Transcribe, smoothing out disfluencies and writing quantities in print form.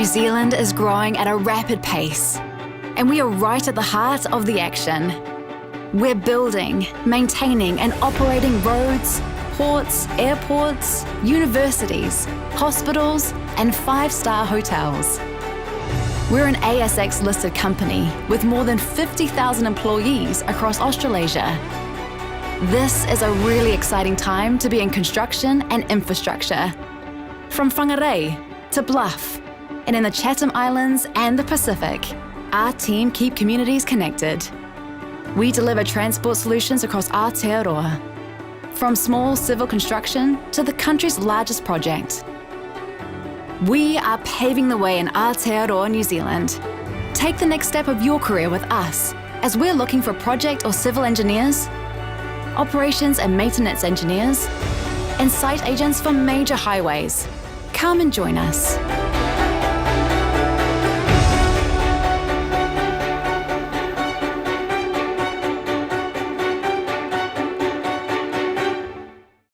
New Zealand is growing at a rapid pace, and we are right at the heart of the action. We're building, maintaining and operating roads, ports, airports, universities, hospitals and 5-star hotels. We're an ASX-listed company with more than 50,000 employees across Australasia. This is a really exciting time to be in construction and infrastructure. From Whangarei to Bluff, and in the Chatham Islands and the Pacific, our team keep communities connected. We deliver transport solutions across Aotearoa, from small civil construction to the country's largest project. We are paving the way in Aotearoa, New Zealand. Take the next step of your career with us, as we're looking for project or civil engineers, operations and maintenance engineers, and site agents for major highways. Come and join us.